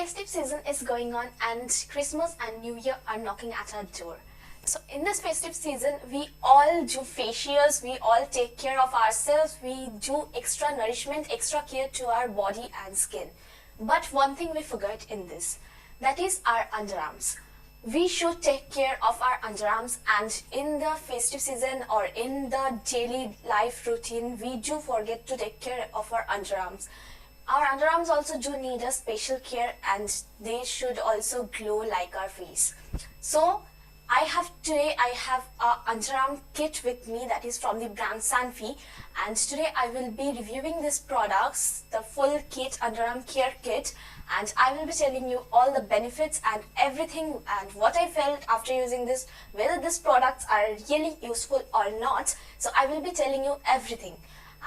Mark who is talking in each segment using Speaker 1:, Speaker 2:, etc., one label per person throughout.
Speaker 1: festive season is going on and Christmas and New Year are knocking at our door. So in this festive season, we all do facials, we all take care of ourselves, we do extra nourishment, extra care to our body and skin. But one thing we forget in this, that is our underarms. We should take care of our underarms, and in the festive season or in the daily life routine, we do forget to take care of our underarms. Our underarms also do need a special care, and they should also glow like our face. So today I have a underarm kit with me that is from the brand Sunfi, and today I will be reviewing these products, the full kit, underarm care kit, and I will be telling you all the benefits and everything and what I felt after using this, whether these products are really useful or not. So I will be telling you everything.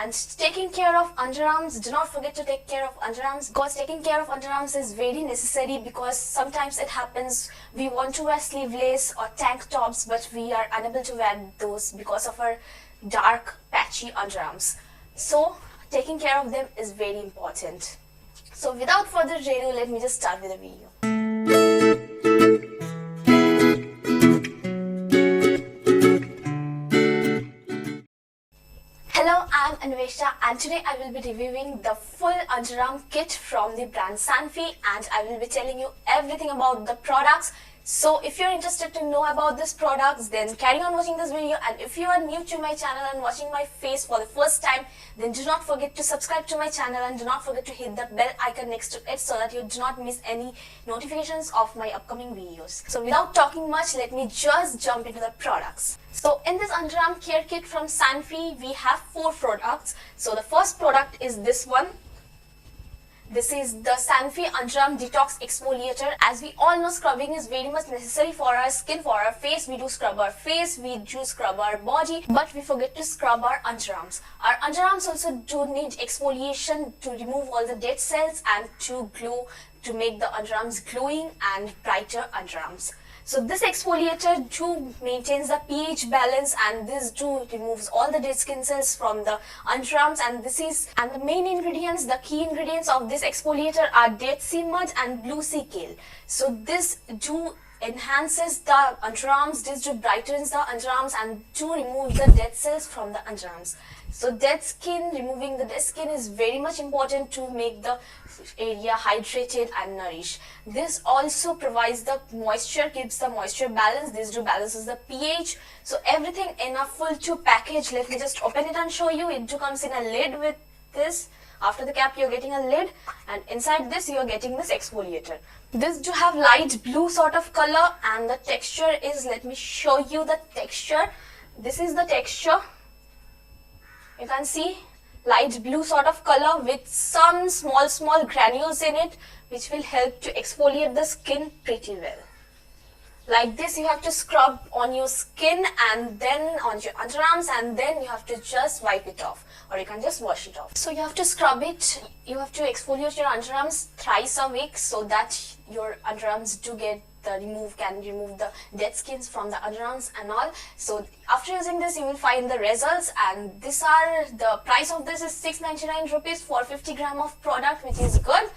Speaker 1: And taking care of underarms, do not forget to take care of underarms, because taking care of underarms is very necessary, because sometimes it happens we want to wear sleeveless or tank tops but we are unable to wear those because of our dark patchy underarms. So taking care of them is very important. So without further ado, let me just start with the video. Hello, I'm Anwesha, and today I will be reviewing the full underarm kit from the brand Sanfe, and I will be telling you everything about the products. So if you're interested to know about these products, then carry on watching this video, and if you are new to my channel and watching my face for the first time, then do not forget to subscribe to my channel and do not forget to hit the bell icon next to it so that you do not miss any notifications of my upcoming videos. So without talking much, let me just jump into the products. So in this underarm care kit from Sunfi, we have 4 products. So the first product is this one. This is the Sanfe Underarm Detox Exfoliator. As we all know, scrubbing is very much necessary for our skin, for our face. We do scrub our face, we do scrub our body, but we forget to scrub our underarms. Our underarms also do need exfoliation to remove all the dead cells and to glow, to make the underarms glowing and brighter underarms. So this exfoliator too maintains the pH balance, and this too removes all the dead skin cells from the underarms, and the main ingredients, the key ingredients of this exfoliator are Dead Sea Mud and Blue Sea Kale. So this too enhances the underarms, this too brightens the underarms and to remove the dead cells from the underarms. So removing the dead skin is very much important to make the area hydrated and nourished. This also provides the moisture, keeps the moisture balance. This too balances the pH. So everything in a full tube package. Let me just open it and show you. It too comes in a lid with this. After the cap, you're getting a lid, and inside this you're getting this exfoliator. This do have light blue sort of color, and the texture is, let me show you the texture. This is the texture. You can see light blue sort of color with some small granules in it, which will help to exfoliate the skin pretty well. Like this, you have to scrub on your skin and then on your underarms, and then you have to just wipe it off, or you can just wash it off. So you have to scrub it, you have to exfoliate your underarms thrice a week so that your underarms do get can remove the dead skins from the underarms and all. So after using this, you will find the results, and the price of this is 699 rupees for 50 gram of product, which is good,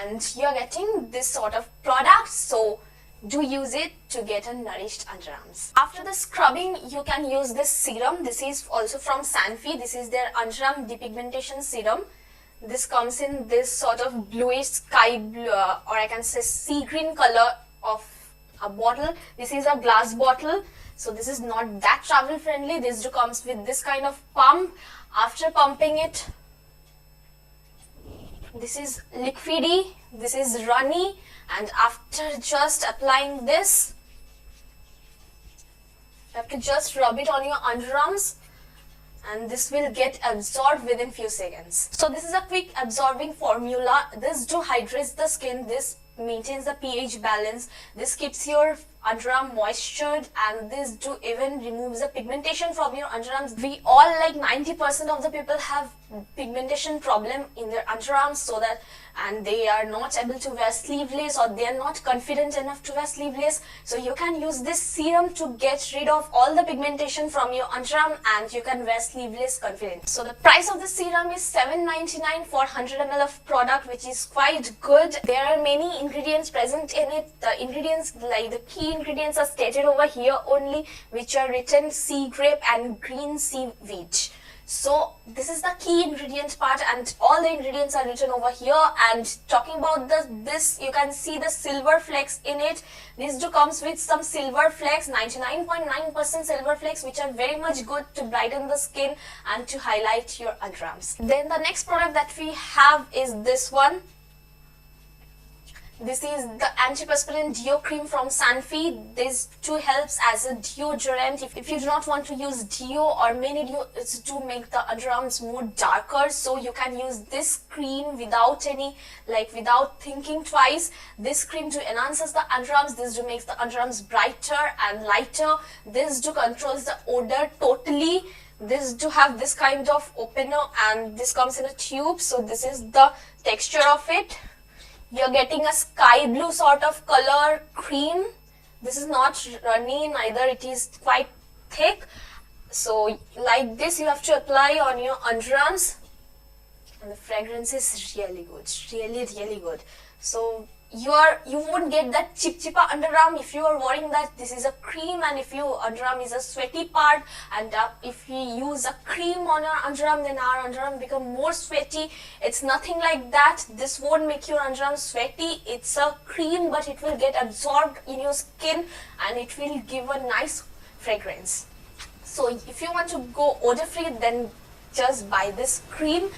Speaker 1: and you are getting this sort of product. So do use it to get a nourished underarms. After the scrubbing, you can use this serum. This is also from Sanfe. This is their underarm depigmentation serum. This comes in this sort of bluish sky blue, or I can say sea green color of a bottle. This is a glass bottle, so this is not that travel friendly. This too comes with this kind of pump. After pumping it, this is liquidy, this is runny, and after just applying this, you have to just rub it on your underarms, and this will get absorbed within few seconds. So this is a quick absorbing formula. This too hydrates the skin, this maintains the pH balance, this keeps your underarm moistured, and this do even removes the pigmentation from your underarms. We all, like 90% of the people, have pigmentation problem in their underarms, so that, and they are not able to wear sleeveless, or they are not confident enough to wear sleeveless. So you can use this serum to get rid of all the pigmentation from your underarm, and you can wear sleeveless confident. So the price of the serum is $7.99 for 100 ml of product, which is quite good. There are many ingredients present in it. The ingredients, like the key ingredients, are stated over here only, which are written sea grape and green seaweed. So this is the key ingredient part, and all the ingredients are written over here. And talking about this, you can see the silver flakes in it. This do comes with some silver flakes, 99.9% silver flakes, which are very much good to brighten the skin and to highlight your underarms. Then the next product that we have is this one. This is the Antiperspirant Deo Cream from Sunfi. This too helps as a deodorant. If you do not want to use deo, or many deo to make the underarms more darker, so you can use this cream without any, without thinking twice. This cream to enhances the underarms. This to makes the underarms brighter and lighter. This to controls the odor totally. This do have this kind of opener, and this comes in a tube. So this is the texture of it. You're getting a sky blue sort of color cream. This is not runny, neither it is quite thick. So like this you have to apply on your underarms, and the fragrance is really good, really good. So you won't get that chip-chipa underarm if you are worrying that this is a cream, and if your underarm is a sweaty part, and if you use a cream on our underarm, then our underarm become more sweaty. It's nothing like that. This won't make your underarm sweaty. It's a cream, but it will get absorbed in your skin, and it will give a nice fragrance. So if you want to go odor free, then just buy this cream.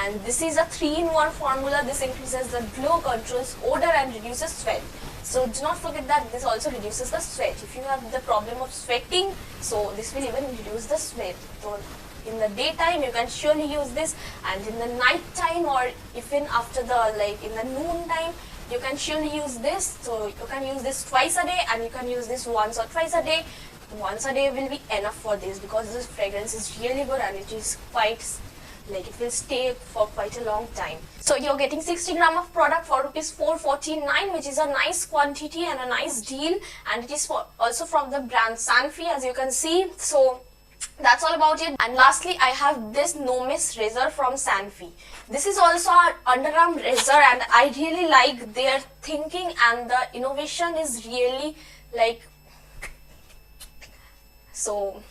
Speaker 1: And this is a 3-in-1 formula. This increases the glow, controls odor, and reduces sweat. So do not forget that this also reduces the sweat. If you have the problem of sweating, so this will even reduce the sweat. So in the daytime you can surely use this, and in the night time, or even after the in the noon time, you can surely use this. So you can use this twice a day, and you can use this once or twice a day. Once a day will be enough for this, because this fragrance is really good, and it is quite it will stay for quite a long time. So you're getting 60 gram of product for ₹449, which is a nice quantity and a nice deal, and it is also from the brand Sanfi, as you can see. So that's all about it. And lastly, I have this no mess razor from Sanfi. This is also an underarm razor, and I really like their thinking, and the innovation is really so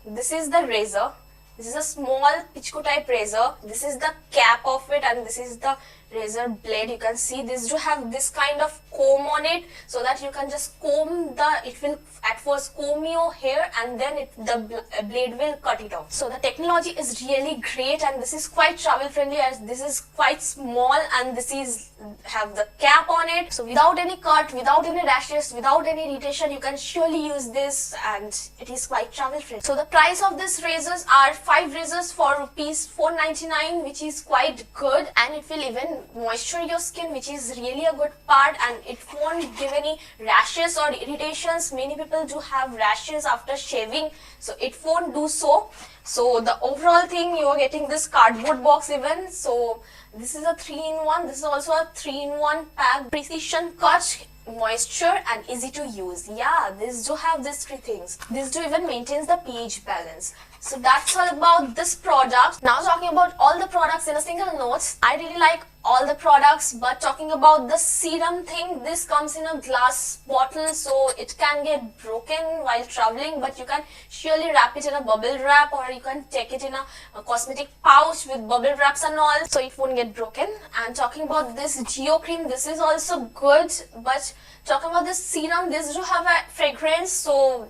Speaker 1: this is the razor. This is a small pichku type razor. This is the cap of it, and this is the razor blade. You can see this do have this kind of comb on it, so that you can just comb it will at first comb your hair, and then the blade will cut it off. So the technology is really great, and this is quite travel friendly, as this is quite small, and this is have the cap on it. So without any cut, without any rashes, without any irritation, you can surely use this, and it is quite travel friendly. So the price of this razors are 5 razors for ₹499, which is quite good, and it will even moisture your skin, which is really a good part, and it won't give any rashes or irritations. Many people do have rashes after shaving, so it won't do so. So the overall thing, you are getting this cardboard box even. So this is a 3-in-1. This is also a 3-in-1 pack. Precision cut, moisture, and easy to use. Yeah, this do have these 3 things. This do even maintains the pH balance. So that's all about this product. Now talking about all the products in a single note, I really like all the products, but talking about the serum thing, this comes in a glass bottle, so it can get broken while traveling, but you can surely wrap it in a bubble wrap, or you can take it in a cosmetic pouch with bubble wraps and all, so it won't get broken. And talking about this Deo cream, this is also good, but talking about this serum, this do have a fragrance, so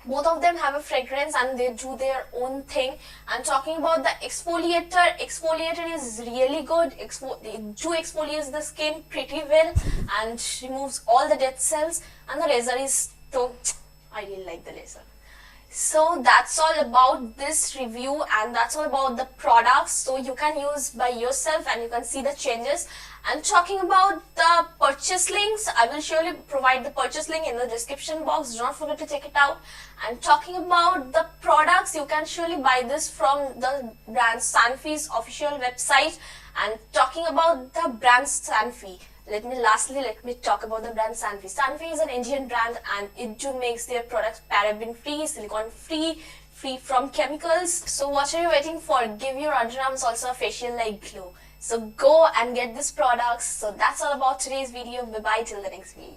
Speaker 1: both of them have a fragrance, and they do their own thing. And talking about the exfoliator is really good. It do exfoliates the skin pretty well and removes all the dead cells. And the razor is, so I really like the razor. So that's all about this review, and that's all about the products. So you can use by yourself, and you can see the changes. And talking about the purchase links, I will surely provide the purchase link in the description box. Do not forget to check it out. And talking about the products, you can surely buy this from the brand Sunfi's official website. And talking about the brand Sunfi, let me talk about the brand Sanfe. Sanfe is an Indian brand and it too makes their products paraben free, silicone free, free from chemicals. So what are you waiting for? Give your underarms also a facial like glow. So go and get these products. So that's all about today's video. Bye bye till the next video.